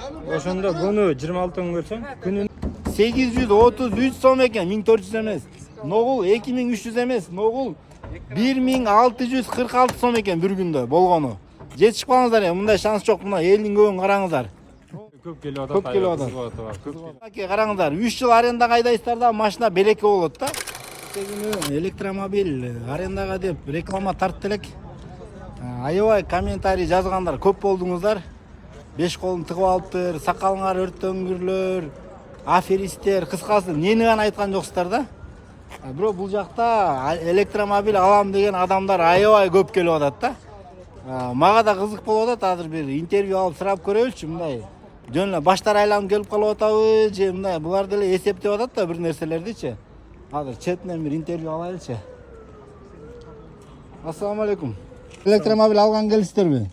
Ошондо күнү 26 сом көрсөң, күнү 833 сом экен, 1400 эмес. Ногул 2300 эмес, ногул 1646 сом экен бир күндө болгону. Жетишип калыңыздар, мындай шанс жок, мына элдин көбүн караңыздар. көп келип атат. Көп келип атат. Аке караңыздар, 3 жыл арендага айдайсыздар да машина белеке болот да. Бүгүнү электромобиль арендага деп реклама тартты элек. Аябай комментарий жазгандар көп болдуңуздар. Беш колун тыгып алыптыр, сакалыңар өрттөнгүрлөр, аферисттер, кыскасы нени гана айткан жоксуздар да. Бирок бул жакта электромобиль алам деген адамдар аябай көп келип атат да. Мага да кызык болуп атат, азыр бир интервью алып сурап көрөлүчү, мындай жөн эле баштары айланып келип калып атабы же мындай булар деле эсептеп атат да бир нерселердичи. Азыр четинен бир интервью алайлычы. Ассаламу алейкум. Электромобиль алган келиңиздерби?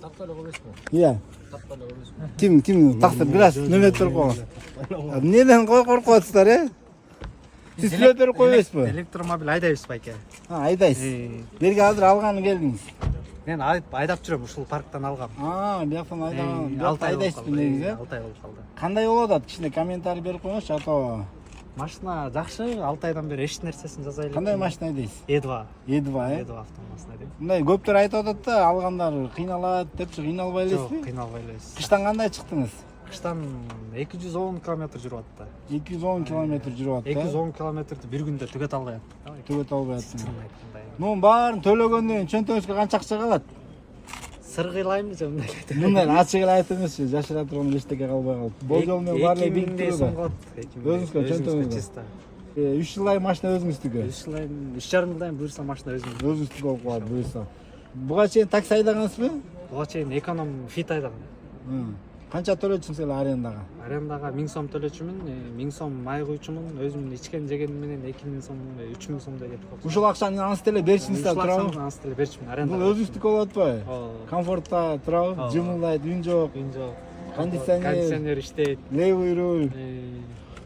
Тапта эле койбойсузбу? Иә. Тапта эле койбойсузбу? Ким тақсыр бираз нөмет берип койгон. Неден коркуп атсыздар, Сиз сүйлөп берип койбойсузбу? Электромобиль айдайбыз байке. Айдайсыз. Берге азыр алганы келдиңиз. Мен айдап жүрөм, ушул парктан алгам. Бияктан айдаган. Бияктан айдайсызбы негизи? 6 ай болуп калды. Кандай болуп атат? Кичине комментарий берип коюңузчу, атабы. Машина жакшы, 6 айдан бери эч нерсесин жаза элек. Кандай машина айдайсыз? E2. E2, E2 автомашина айдайм. Мындай көптөр айтып атат да, алгандар кыйналат депчи, кыйналбай элесизби? Жок, кыйналбай элебиз. Кыштан кандай чыктыңыз? Кыштан 210 км жүрүп атты. 210 км жүрүп атты. 210 кмди бир күндө түгөт албай аттык. Түгөт албай аттыңыз. Мунун баарын төлөгөндөн кийин чөнтөгүңүзгө канча акча калат? Сыргыйлайм же мындай айтып. Мындай ачык эле айтып эмесчи, жашыра турган эчтеке калбай калып. Болжол менен баары эле билип турду. Өзүңүзгө чөнтөгүңүзгө. 3 жылдай машина өзүңүздүкү. 3 жылдан 3,5 жылдан буюрса машина Өзүңүздүкү болуп калат буюрса. Буга чейин такси айдагансызбы? Буга чейин эконом fit айдагам. Канча төлөчүсүңүз эле арендага? Арендага 1000 сом төлөчүмүн, 1000 сом май куйчумун, өзүмдүн ичкен жегеним менен 2000 сом, 3000 сомдой кетип калат. Ушул акчаны ансы деле берчиңиздер турабы? Ансы деле берчүмүн аренда. Бул өзүңүздүкү болуп атпайбы? Комфортта турабы? Жымылдайт, үн жок. Үн жок. Кондиционер иштейт. Левый руль.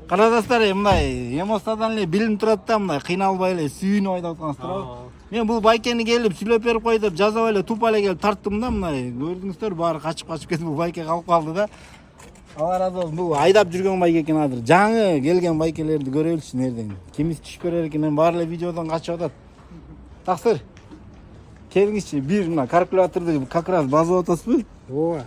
Карадастар, мындай эмостадан эле билинип турат да, мындай кыйналбай эле сүйүнүп айдап аткансыздар. Мен бул байкени келип сүйлөп берип кой деп жазабай эле тупа эле келип тарттым да, мындай көрдүңүздөр, баары качып кетип бул байке калып калды да. Алла разы болсун, бул айдап жүргөн байке экен азыр. Жаңы келген байкелерди көрөлүчү нерден. Кимиз түшүп берер экен, мен баары эле видеодон качып атат. Таксыр. Келиңизчи, бир мына калькуляторду как раз базып атасызбы? Ооба.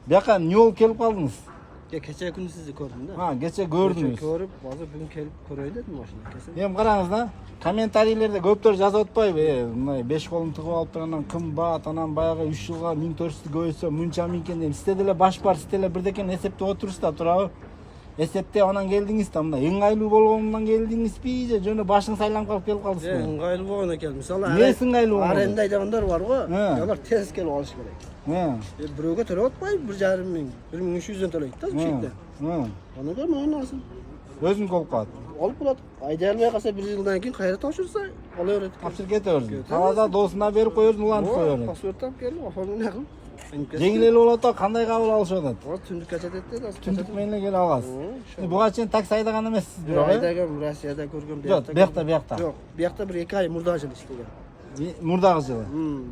Бияка эмне болуп келип калдыңыз? Кече күнү сизди көрдүм да. Кече көрдүңүз. Көрүп, азыр бүгүн келип көрөйүн дедим машина. Эми караңыз да. Комментарийлерде көптөр жазып атпайбы? Мындай 5 колун тыгып алыптыр, анан кымбат, анан баягы 3 жылга 1400 көбөйтсө мынча миңкен деп. Сизде деле баш бар, сиз деле бирдекени эсептеп отурсуздар, турабы? Эсептеп анан келдиңиз да, мындай ыңгайлуу болгонунан келдиңизби же жөн эле башыңыз айланып калып келип калдыңызбы? Ыңгайлуу болгон экен. Мисалы, Эмнеси ыңгайлуу болгон? аренда айдагандар бар го. Алар тез келип алыш керек. Бирөөгө төлөп атпайбы? 1,5 миң, 1300дөн төлөйт да чекте. Аны да мынасы. Өзүң болуп калат. Алып калат. Айдай албай калса 1 жылдан кийин кайра тапшырса, ала берет. Тапшырып кете берсин. Калада досуна берип коерсуң, улантып коерсуң. Паспорт алып келип, оформление кылып. Жеңил эле болот да, кандай кабыл алышып атат? Түндүк ачат этти. Түндүк менен эле келе аласыз. Буга чейин такси айдаган эмессиз бирок, Айдаган Россияда көргөм. Жок, биякта. Жок, биякта бир 2 ай мурда жыл иштеген. Мурдагы жылы.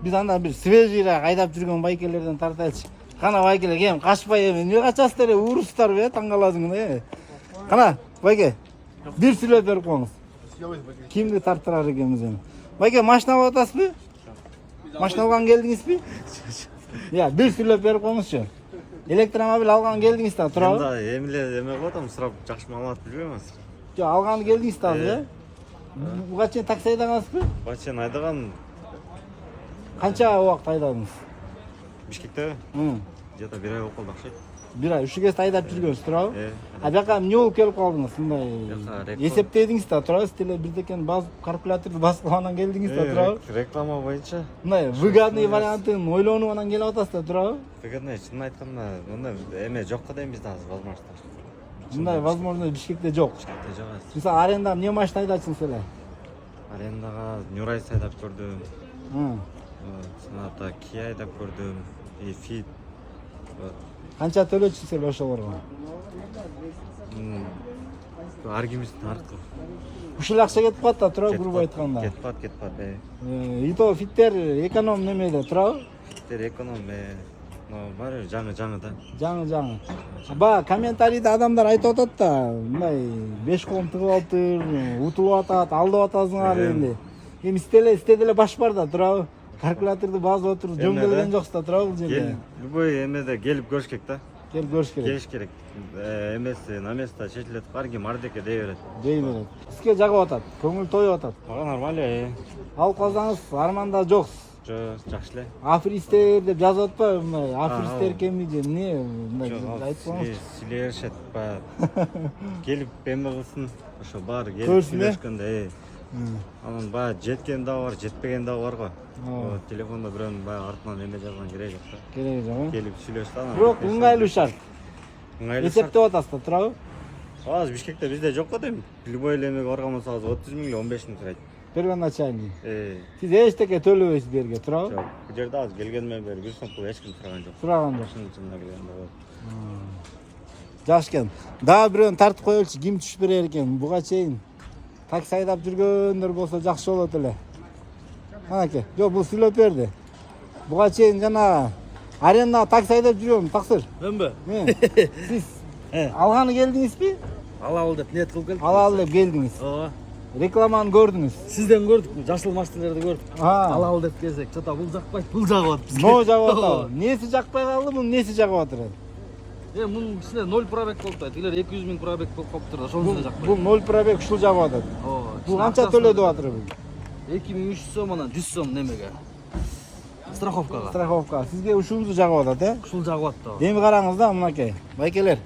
Биз анда бир свежийраак айдап жүргөн байкелерден тартайлычы. Кана байкелер, кем качпай эми эмне качасыздар, урустарбы, таң каласың. Кана, байке. Бир сүйлөп берип коюңуз. Кимди тарттырар экенбиз эми? Байке, машина алып атасызбы? Машина алган келдиңизби? Бир сүйлөп берип коюңузчу. Электромобиль алган келдиңиз да, турабы? Анда эмиле эме кылып атам, сурап жакшы маалымат билбейм азыр. Жок, алган келдиңиз да азыр, Буга чейин такси айдагансызбы? Буга чейин айдаган. Канча убакыт айдадыңыз? Бишкекте? Где-то 1 ай болуп калды окшойт. 1 ай, ушу кезде айдап жүргөнсүз, турабы? Бияка эмне болуп келип калдыңыз? Мындай эсептедиңиз да, турабы? Сиз деле бирдекени базып, калькуляторду басып анан келдиңиз да, турабы? Реклама боюнча. Мындай выгодный вариантын ойлонуп анан келип атасыз да, турабы? Выгодный, чынын айтканда, мындай эме жокко дейм бизде азыр возможность. Мындай возможность Бишкекте жок. Бишкекте жок азыр. Мисалы, арендага эмне машина айдачысыңыз эле? Арендага Нюрайс айдап көрдүм. Сонато Kia айдап көрдүм. Fit. Канча төлөчүсүз эле ошолорго? Ар кимиздин аркы. Ушул акча кетип калат да, турабы, грубо айтканда. Кетпат. Ито фиттер эконом немеде, турабы? Фиттер эконом, Бар жаңы да. Жаңы. Ба комментарийде адамдар айтып атат да, мындай 5 колун тыгып алыптыр, утулуп атат, алдап атасыңар дегенде. Эми сите деле баш бар да, турабы? Калькуляторду басып отуруп, жөңдөлгөн жоксуз да, турабы бул жерде? Любой эмеде келип көрүш керек да. Келип көрүш керек. Келиш керек. Эмеси на место чечилет, бар ким ардеке дей берет. Дей берет. Сизге жагып атат, көңүл тоюп атат. Мага нормально. Алып калсаңыз арманда жоксуз. Жакшы эле. Афристер деп жазып атпайбы мындай? Афристер кемби же эмне мындай айтып коңуз. Силеришет ба. Келип эме кылсын, ошо бар келип Көрсүн, сүйлөшкөндө. Анан баягы жеткен дагы бар, жетпеген дагы бар го. Телефондо бирөөнүн баягы артынан эме жазган кереги жок да. Кереги жок. Келип сүйлөшсө анан. Бирок ыңгайлуу шарт. Ыңгайлуу. Эсептеп атасыз да, турабы? Азыр Бишкекте бизде жок го дейм. Любой эле эмеге барган болсоңуз 30 миң эле 15 миң сурайт. Первоначальный. Сиз эчтеке төлөбөйсүз берге, турабы? Жок. Бул жерде азыр келгенден бери бир сомпу эч ким сураган жок. Сураган жок. Чын келгенде. Жакшы экен. Дагы бирөөнү тартып коелучу, ким түшүп берер экен? Буга чейин такси айдап жүргөндөр болсо жакшы болот эле. Анаке, жок бул сүйлөп берди. Буга чейин жана арендага такси айдап жүрөм, таксыр. Менби? Сиз алганы келдиңизби? Алалы деп ниет кылып келдик. Алалы деп келдиңиз. Ооба. Рекламаны көрдүңүз. Сизден көрдүк, жашыл машиналарды көрдүк. А. Алалы деп келсек, чота бул жакпайт, бул жагып атат бизге. Но жагып атат. Неси жакпай калды, мунун неси жагып атыр? Мунун ичинде 0 пробег болуп атат. Илер 200 миң пробег болуп калыптыр да, ошонун эле жакпайт. Бул 0 пробег ушул жагып атат. Ооба. Бул канча төлөдүп атыр бул? 2300 сом анан 100 сом немеге. Страховкага. Страховка. Сизге ушунусу жагып атат, Ушул жагып атат. Эми караңыз да, мынакей. Байкелер.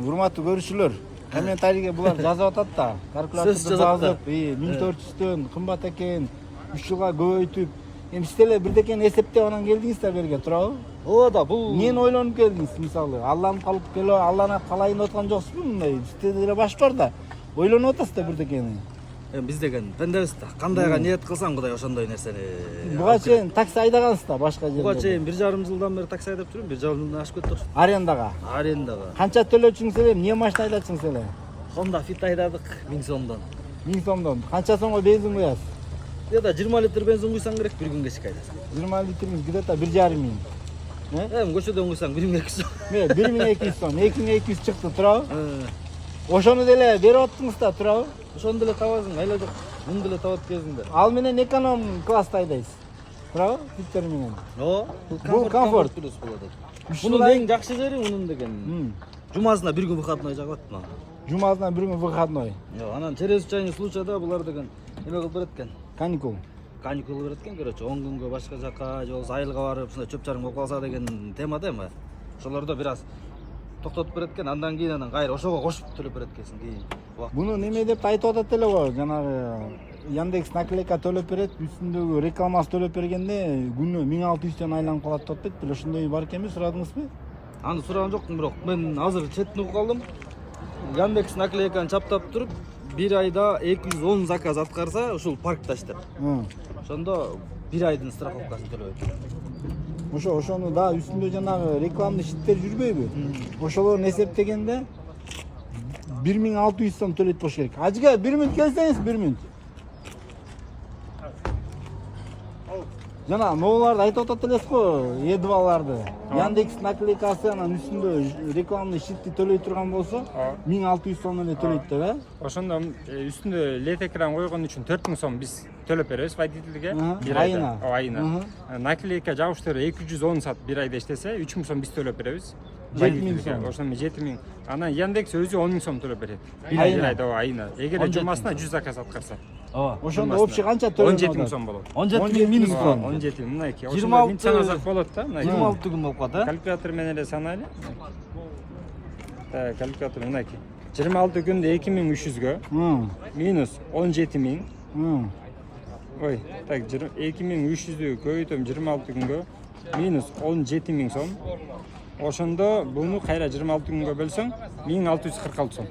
Урматтуу көрүүчүлөр, комментарийге булар жазып атат да. Калькуляторду жазып, 1400дөн кымбат экен, 3 жылга көбөйтүп. Эми сиз эле бирдекени эсептеп анан келдиңиз да берге, турабы? Ооба да, бул Эмнени ойлонуп келдиңиз, мисалы? Алланып калып келип, Алланы калайын деп аткан жоксузбу мындай? Сизде деле баш бар да. Ойлонуп атасыз да бирдекени. биз деген пендебиз да. Кандайга ниет кылсаң Кудай ошондой нерсени. Буга чейин такси айдагансыз да башка жерде? Буга чейин 1,5 жылдан бери такси айдап жүрөм, 1,5 жылдан ашып кетти. Арендага. Арендага. Канча төлөчүңүз эле? Эмне машина айдатчыңыз эле? Honda Fit айдадык 1000 сомдон. 1000 сомдон. Канча сомго бензин куясыз? Где-то 20 литр бензин куйсаң керек, bir күнгө чык айдасың. 20 литриңиз где-то 1,5 миң. Көчөдөн куйсаң 1200 сом. 1200 сом, 2200 чыкты, турабы? Ошону деле берип аттыңыз да, турабы? Ошону деле табасың, айла жок. Муну деле табат кезинде. Ал менен эконом класста айдайсыз. Турабы? Фиттер менен. Ооба. Бул комфорт плюс болот. Мунун Мунун эң жакшы жери мунун деген. Жумасына bir күн выходной жагат мына. Жумасына bir күн выходной. Анан через чайный случайда булар деген эме кылып берет экен. Каникул. Каникул берет экен, короче, 10 күнгө башка жака же болбосо айылга барып, ушундай чөп чарың болуп калса деген темада эми. Ошолордо бир аз токтотуп берет экен, андан кийин анан кайра ошого кошуп төлөп берет экенсиң кийин. Буну неме деп айтып атат эле го, жанагы Яндекс наклейка төлөп берет, үстүндөгү рекламасы төлөп бергенде күнү 1600дөн айланып калат деп атпайт беле? Ошондой бар экенби, сурадыңызбы? Аны сураган жокмун, бирок мен азыр четтен угуп калдым. Яндекс наклейканы чаптап туруп, 1 айда 210 заказ аткарса, ушул паркта иштеп. Ошондо 1 айдын страховкасын төлөйт. Ошону да үстүндө жанагы рекламный щиттер жүрбөйбү? Ошолорун эсептегенде 1600 сом төлөйт болуш керек. Ажыга 1 мүнөт келсеңиз, 1 мүнөт. Жана новоларды айтып атат элесиз го, едваларды. Яндекс наклейкасы анан үстүндө рекламный щитти төлөй турган болсо, 1600 сом эле төлөйт деп, Ошондо үстүндө LED экран койгон үчүн 4000 сом биз төлөп беребиз водительге. Айына. Айына. Наклейка жабыштырып 210 саат 1 айда иштесе, 3000 сом биз төлөп беребиз. 7000 сом. Ошондо 7000. Анан Яндекс өзү 10000 сом төлөп берет. Bir айда айына. Эгер жумасына 100 заказ аткарса. Ошондо общий канча төлөп 17000 сом болот. 17000 минус сом. 17000 мынайки. Ошондо 1000 санасак болот да. 26 күн болуп калат, Калькулятор менен эле санайлы. Так, калькулятор мынайки. 26 күндө 2300гө минус 17000. Ой, так 2300дү көбөйтөм 26 күнгө минус 17000 сом. Ошондо буну кайра 26 күнгө бөлсөң 1646 сом.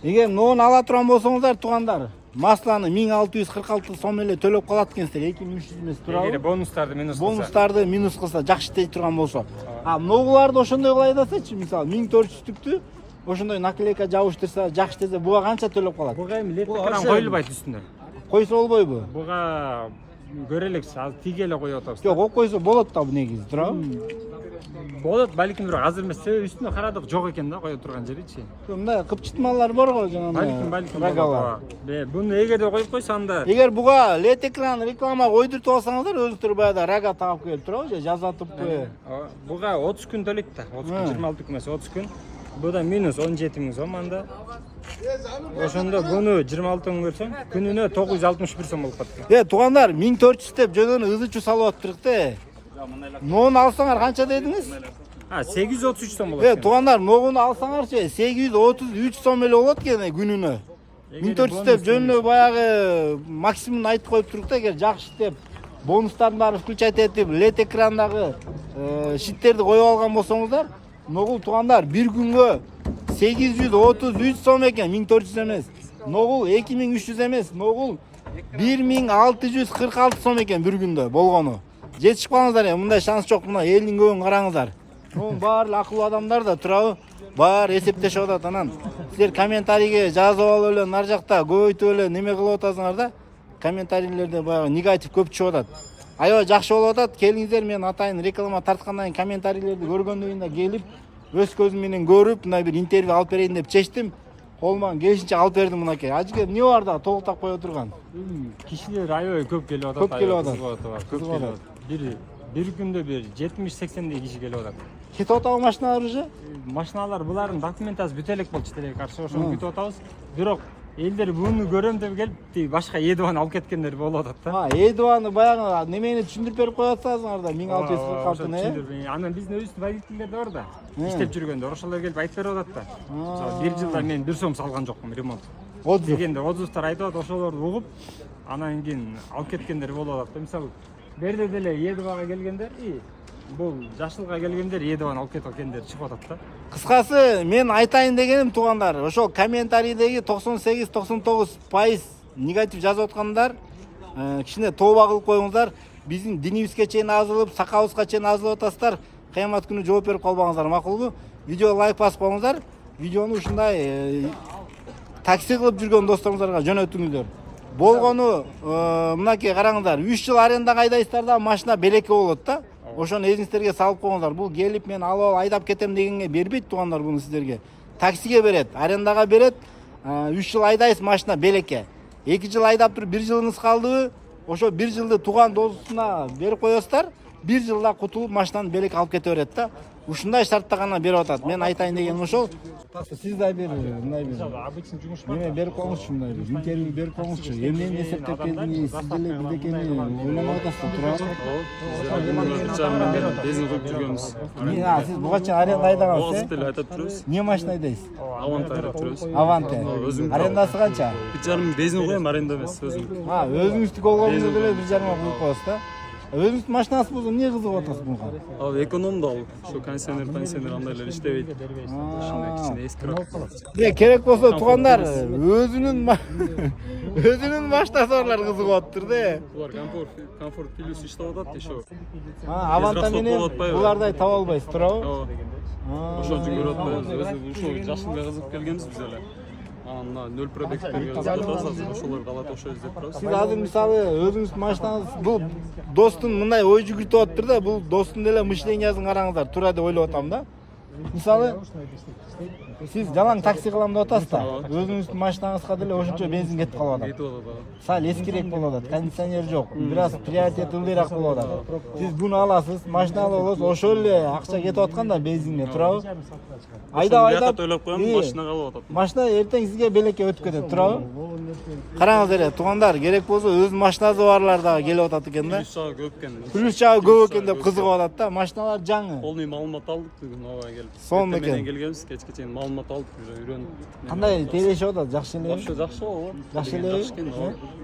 Эгер нону ала турган болсоңуздар, туугандар, масланы 1646 сом эле төлөп калат экенсиздер, 2300 эмес, турабы? Эгер бонустарды минус кылса. Бонустарды минус кылса, жакшы иштей турган болсо. Многуларды ошондой кылай десечи, мисалы 1400түктү ошондой наклейка жабыштырса, жакшы иштесе, буга канча төлөп калат? Буга эми LED экран коюлбайт үстүнө. Койсо болбойбу? Буга көрө элексиз, азыр тиге эле коюп атабыз. Жок, коюп койсо болот да бу негизи, туурабы? Болот, балким бирок азыр эмес. Себеби үстүнө карадык, жок экен да кое турган жеричи. Мындай кыпчытмалар бар го жанагындай. Балким рагалар. Буну эгерде коюп койсо анда Эгер буга LED экран реклама койдуртуп алсаңыздар, өзүңүздөр баягы рага тагып келип турабы же жазатыппы. буга 30 күн төлөйт да. 30 күн, 26 күн эмес, 30 күн. Буда минус 17 миң сом анда. Ошондо буну 26 күн көрсөң, күнүнө 961 сом болуп калат. Туугандар, 1400 деп жөнөнө ызычу салып атырык да. Нону алсаңар канча дедиңиз? 833 сом болот. Туугандар, нону алсаңарчы 833 сом эле болот экен күнүнө. 1400 деп жөнөнө баягы максимум айтып коюп турук да, эгер жакшы деп бонустарын баарын включать этип, LED экрандагы шиттерди коюп алган болсоңуздар, ногул туугандар бир күнгө 833 сом экен, 1400 эмес. Ногул 2300 эмес, ногул 1646 сом экен бир күндө болгону. Жетишип калыңыздар, мындай шанс жок, мына элдин көбүн караңыздар. Мунун баары акылуу адамдар да турабы, баары эсептешип атат. Анан силер комментарийге жазып алып эле нар жакта көбөйтүп эле неме кылып атасыңар да, комментарийлерде баягы негатив көп чыгып атат. Аябай жакшы болуп атат. Келиңиздер, мен атайын реклама тарткандан кийин комментарийлерди көргөндөн кийин келип, өз көзүм менен көрүп, мындай бир интервью алып берейин деп чечтим. Колуман келишинче алып бердим мынакей. Ажыке эмне бар да толуктап кое турган? Кишилер аябай көп келип атат. Көп келип атат. Көп келип атат. Бир күндө бир 70-80 киши келип атат. Кетип атабы машиналар уже? Машиналар булардын документациясы бүтө элек болчу тилекке каршы, ошону күтүп атабыз. Бирок элдер буну көрөм деп келип, башка Эдуаны алып кеткендер болуп атат да. Эдуаны баягы немени түшүндүрүп берип коюп атсаңар да, 1646-ны. Анан биздин өбүздүн водительдер бар да. Иштеп жүргөндөр, ошолор келип айтып берип атат да. Бир жылда мен 1 сом салган жокмун ремонт. Дегенде отзывтар айтып атат, ошолорду угуп, анан кийин алып кеткендер болуп атат да. Мисалы, берде деле Эдуага келгендер, бул жашылга келгендер Эдуаны алып кетип келгендер чыгып атат да. Кыскасы, мен айтайын дегеним туугандар, ошол комментарийдеги 98-99% негатив жазып аткандар, кичине тооба кылып коюңуздар. Биздин динибизге чейин азылып, сакабыбызга чейин азылып атасыздар. Кыямат күнү жооп берип калбаңыздар, макулбу? Видео лайк басып коюңуздар. Видеону ушундай такси кылып жүргөн досторуңуздарга жөнөтүңүздөр. Болгону мынакей караңыздар, 3 жыл арендага айдайсыздар да, машина белекке болот да. Ошону эзиңиздерге салып коюңуздар. Бул келип мен алып айдап кетем дегенге бербейт туугандар буну сиздерге. Таксиге берет, арендага берет. 3 жыл айдайсыз машина белекке. 2 жыл айдап туруп 1 жылыңыз калдыбы? Ошо 1 жылды туган досуна берип коесуздар. 1 жылда кутулуп машинаны белекке алып кете берет да. Ушундай шартта гана берип атат. Мен айтайын дегеним ошол. Сиз да бир мындай бир Обычный жумуш неме берип коюңузчу, мындай бир интервью берип коюңузчу. Эмнени эсептеп келдиңиз, сиз деле бирдекени ойлонуп атасыздар, туурабы? Безин коюп жүргөнбүз. Сиз буга чейин аренда айдагансыз, Ооба, деле айтып турабыз. эмне машина айдайсыз? Аванта айдап турабыз. Аванте. Өзүм Арендасы канча? 1,5 безин коем, аренда эмес, өзүм. Өзүңүздүкү болгондо деле 1,5 коюп коесуз да. Өзүңүздүн машинаңыз болсо эмне кызыгып атасыз буга? Эконом да ал. Ошо кондиционер андайлар иштебейт. Ошондой кичине эскироак калат. Керек болсо туугандар, өзүнүн машинасы барлар кызыгып атыптыр да. Булар комфорт плюс иштеп атат ошо. Аванта менен булардай таба албайсыз, туурабы? Ооба. Ошон үчүн көрүп атпайбыз. Өзү ушул жашылга кызыгып келгенбиз биз эле. Анан 0 пробегтерге кызыгып атабыз, ошолорду алат, ошо издеп турабыз. Сиз азыр мисалы өзүңүздүн машинаңыз бул достун мындай ой жүгүртүп атыптыр да, бул достун деле мышлениясын караңыздар, туура деп ойлоп атам да. Мисалы сиз жалаң такси кылам деп атасыз да, өзүңүздүн машинаңызга деле ошончо бензин кетип калып атат. Кетип атат. Сал эскирээк болуп атат, кондиционер жок, бир аз приоритет ылдыйраак болуп атат. Сиз буну аласыз, машина алып аласыз, ошол эле акча кетип атканда бензинге, туурабы? Айдап ойлоп коем, машинага алып атат. Машина эртең сизге белекке өтүп кетет, туурабы? Караңыз эле туугандар, керек болсо өз машинасы барлар дагы келип атат экен да. Плюс жагы көп экен. Плюс жагы көп экен деп кызыгып атат да. Машиналар жаңы. Полный маалымат алдык бүгүн ооба келип. Сонун экен. Менен келгенбиз, кечке чейин маалымат алдык, уже үйрөнүп. Кандай тейлешип атат, жакшы эле. Вообще жакшы болобу? Жакшы эле.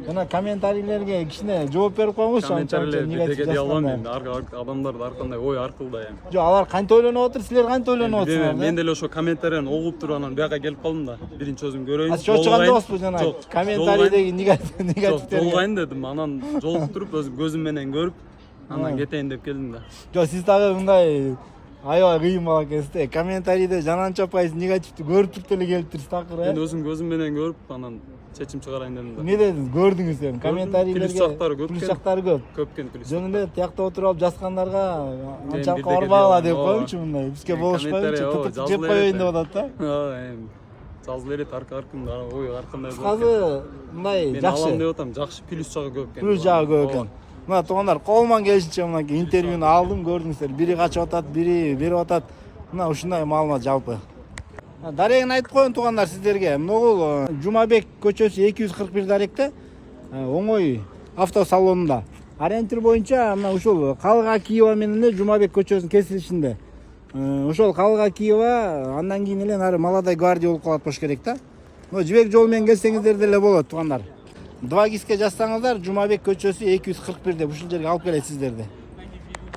Жана комментарийлерге кичине жооп берип коюңузчу, Комментарийлер бирдеге дей албайм мен. Адамдарды ар кандай ой аркылуу да эми. Жок, алар кантип ойлонуп атыр, силер кантип ойлонуп атсыңар? Мен деле ошо комментарийни угуп туруп анан бияка келип калдым да. Биринчи өзүм көрөйүн. Чочуган жоқсыз жана комментарийдеги негативтерге. Жолугайын дедим, анан жолугуп туруп өзүм көзүм менен көрүп, анан кетейин деп келдим да. Жок, сиз дагы мындай аябай кыйын бала экенсиз да. Комментарийде жананча пайыз негативди көрүп туруп деле келиптирсиз такыр, Мен өзүм көзүм менен көрүп, анан чечим чыгарайын дедим да. эмне дедиңиз, көрдүңүз эми комментарийлерге плюс-жактары көп экен. плюс-жактары көп. Көп экен плюс. Жөн эле тиякта отуруп алып жазгандарга анчалык бирдеги барбагыла деп ооба. коеюнчу мындай. Бизге болушпайбычы, Комментарий, тутуп жазыла жеп берет, коеюн деп атат да. Эми жазыла берет аркын ой ар кандай болот. Кызы мындай Мен алам жакшы. деп атам, жакшы плюс жагы көп экен. Плюс жагы көп экен. Мына туугандар, колуман келишинче мынакей интервьюну алдым, көрдүңүздөр. Бири качып атат, бири берип атат. Мына ушундай маалымат жалпы. Дарегин айтып коеюн туугандар сиздерге. Могул Жумабек көчөсү 241 даректе оңой автосалонунда. Ориентир боюнча мына ушул Калга Киева менен эле Жумабек көчөсүнүн кесилишинде. Ошол Калга Киева андан кийин эле нары Молодой гвардия болуп калат болуш керек да. Но жибек жол менен келсеңиздер деле болот туугандар. 2 киске жазсаңыздар Жумабек көчөсү 241 деп ушул жерге алып келет сиздерди.